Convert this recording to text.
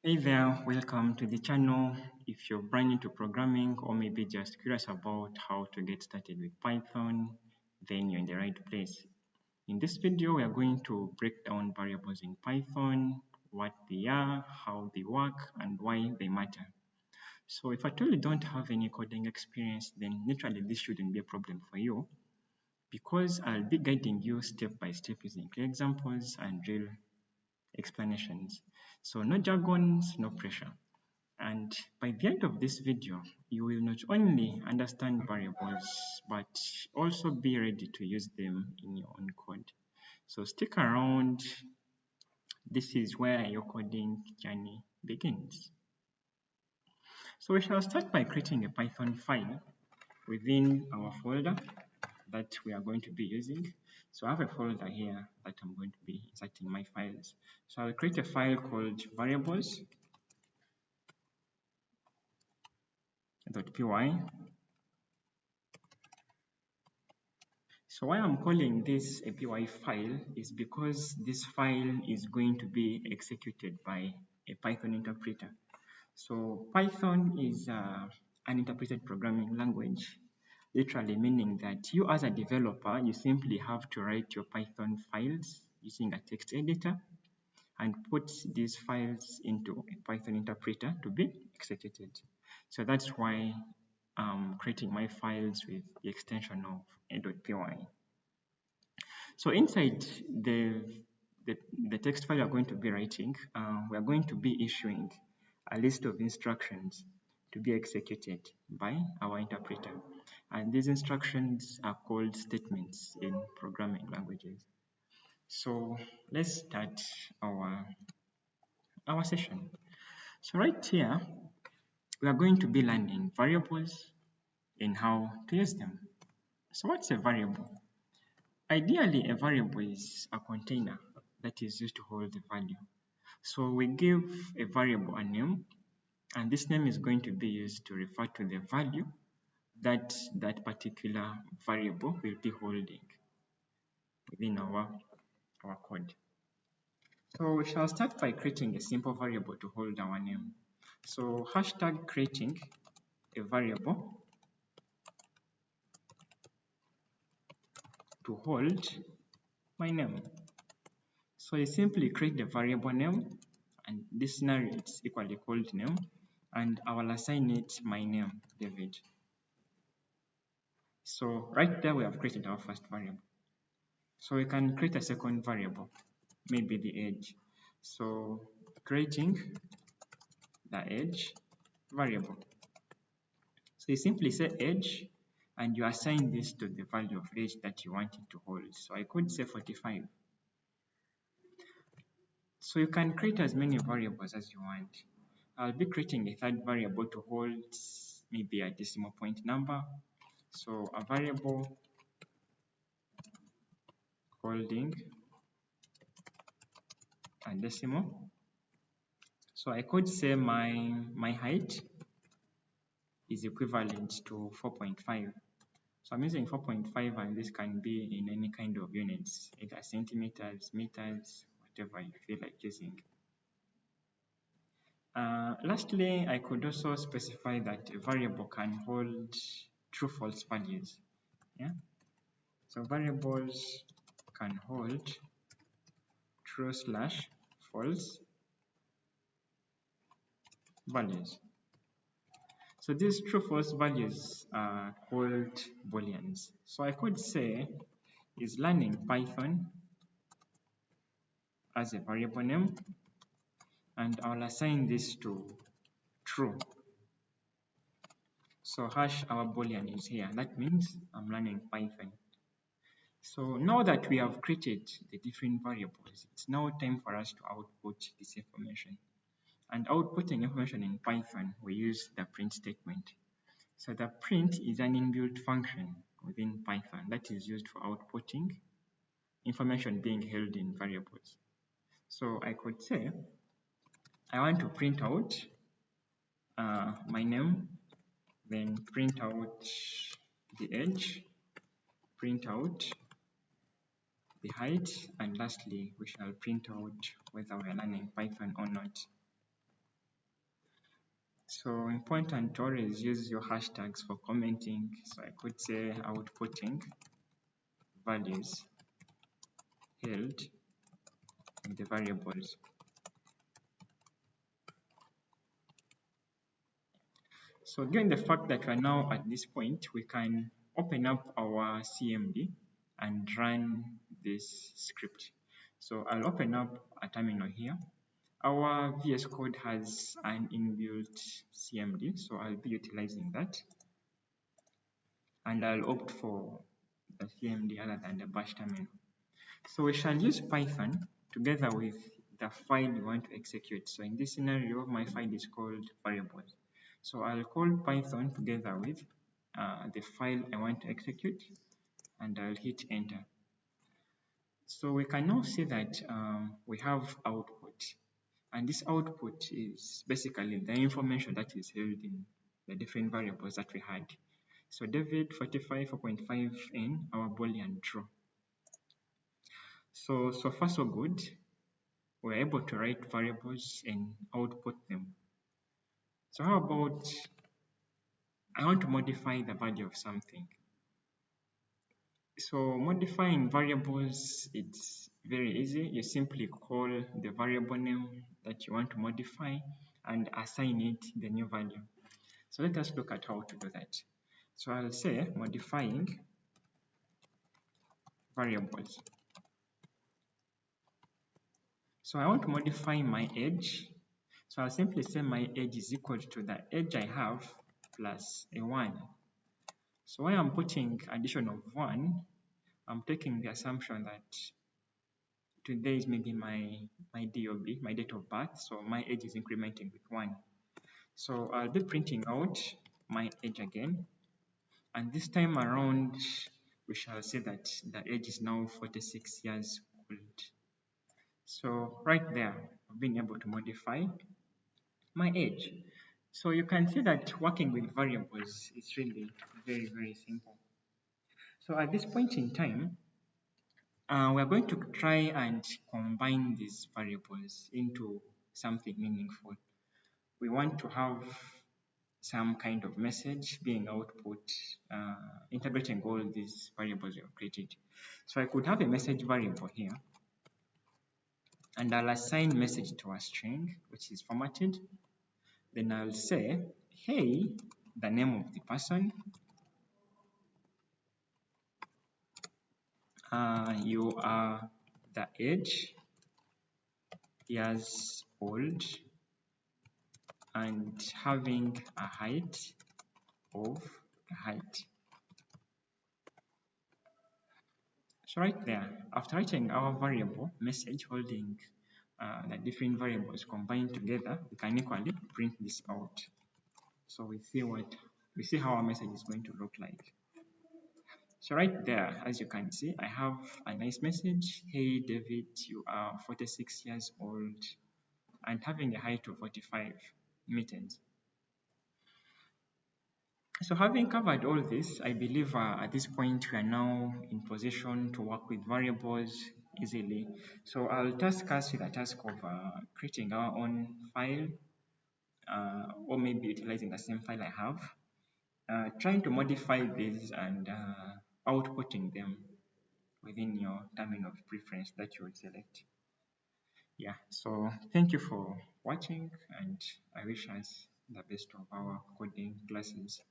Hey there, welcome to the channel. If you're brand new to programming or maybe just curious about how to get started with Python, then you're in the right place. In this video, we are going to break down variables in Python, what they are, how they work, and why they matter. So if at all you don't have any coding experience, then naturally this shouldn't be a problem for you because I'll be guiding you step by step using clear examples and real explanations. So no jargons, no pressure. And by the end of this video, you will not only understand variables, but also be ready to use them in your own code. So stick around. This is where your coding journey begins. So we shall start by creating a Python file within our folder that we are going to be using. So I have a folder here that I'm going to be inserting my files. So I'll create a file called variables.py. So why I'm calling this a py file is because this file is going to be executed by a Python interpreter. So Python is an interpreted programming language, literally meaning that you as a developer, you simply have to write your Python files using a text editor and put these files into a Python interpreter to be executed. So that's why I'm creating my files with the extension of a.py. So inside the text file we are going to be writing, we are going to be issuing a list of instructions to be executed by our interpreter. And these instructions are called statements in programming languages. So let's start our session. So right here, we are going to be learning variables and how to use them. So what's a variable? Ideally, a variable is a container that is used to hold the value. So we give a variable a name, and this name is going to be used to refer to the value that that particular variable will be holding within our code. So we shall start by creating a simple variable to hold our name. So hashtag creating a variable to hold my name. So you simply create the variable name, and this scenario it's equally called name, and I will assign it my name, David. So right there we have created our first variable. So we can create a second variable, maybe the age. So creating the age variable. So you simply say age, and you assign this to the value of age that you want it to hold. So I could say 45. So you can create as many variables as you want. I'll be creating a third variable to hold maybe a decimal point number. So a variable holding a decimal. So I could say my height is equivalent to 4.5. So I'm using 4.5, and this can be in any kind of units, either centimeters, meters, whatever you feel like using. Lastly, I could also specify that a variable can hold true-false values. Yeah. So variables can hold true/false values. So these true-false values are called booleans. So I could say is learning Python as a variable name, and I'll assign this to true. So hash our boolean is here. That means I'm learning Python. So now that we have created the different variables, it's now time for us to output this information. And outputting information in Python, we use the print statement. So the print is an inbuilt function within Python that is used for outputting information being held in variables. So I could say, I want to print out my name, then print out the age, print out the height, and lastly, we shall print out whether we are learning Python or not. So important to always use your hashtags for commenting. So I could say outputting values held in the variables. So given the fact that we're now at this point, we can open up our CMD and run this script. So I'll open up a terminal here. Our VS Code has an inbuilt CMD, so I'll be utilizing that. And I'll opt for the CMD other than the bash terminal. So we shall use Python together with the file we want to execute. So in this scenario, my file is called variables. So I'll call Python together with the file I want to execute, and I'll hit enter. So we can now see that we have output, and this output is basically the information that is held in the different variables that we had. So David 45 4.5n, our Boolean true. So far so good. We're able to write variables and output them. So how about I want to modify the value of something. So modifying variables, it's very easy. You simply call the variable name that you want to modify and assign it the new value. So let us look at how to do that. So I'll say modifying variables. So I want to modify my age. So I'll simply say my age is equal to the age I have plus a 1. So when I'm putting addition of 1, I'm taking the assumption that today is maybe my DOB, my date of birth, so my age is incrementing with 1. So I'll be printing out my age again, and this time around we shall say that the age is now 46 years old. So right there, I've been able to modify my age. So you can see that working with variables is really very, very simple. So at this point in time, we're going to try and combine these variables into something meaningful. We want to have some kind of message being output, integrating all these variables we have created. So I could have a message variable here, and I'll assign message to a string, which is formatted. Then I'll say, hey, the name of the person, you are the age, years old, and having a height of the height. So right there, after writing our variable message holding the different variables combined together, we can equally print this out. So we see how our message is going to look like. So right there, as you can see, I have a nice message. Hey David, you are 46 years old and having a height of 45 meters. So having covered all this, I believe at this point we are now in position to work with variables easily. So I'll task us with a task of creating our own file, or maybe utilizing the same file I have, trying to modify these and outputting them within your terminal of preference that you would select. Yeah, so thank you for watching, and I wish us the best of our coding classes.